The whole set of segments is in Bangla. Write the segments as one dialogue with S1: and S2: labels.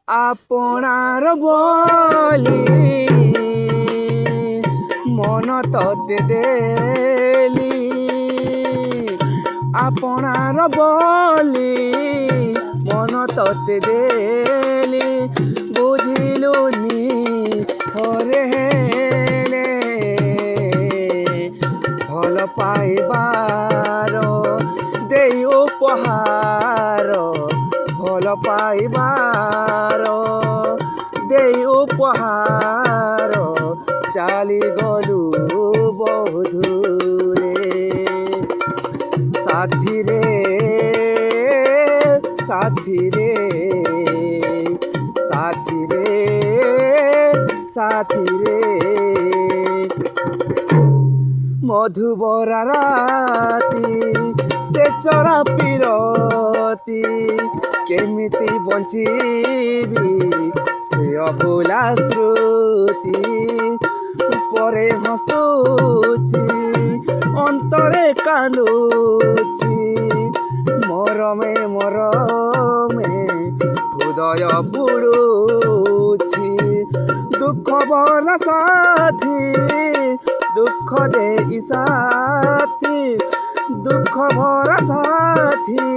S1: আপনার বলি মন ততে দেলি আপনার বলি মন ততে দেলি বুঝিলুনি থরে হেলে ভাল পাইবার দেই উপহার ভাল পাইবার দেই উপহার চালি গলু বধুরে সাথীরে সাথীরে সাথীরে সাথীরে মধুবরা রাতি সে চরা পিরতি কেমিতি বঞ্চিবি সে অভুলা স্মৃতি পরে হসুছি অন্তরে কান্দুছি মরমে মরমে হৃদয় পুড়ুছি দুঃখ ভরা সাথী দুঃখ দেই সাথী দুঃখ ভরা সাথী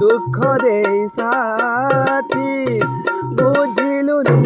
S1: দুঃখ দেই সাথী বুঝিলুনি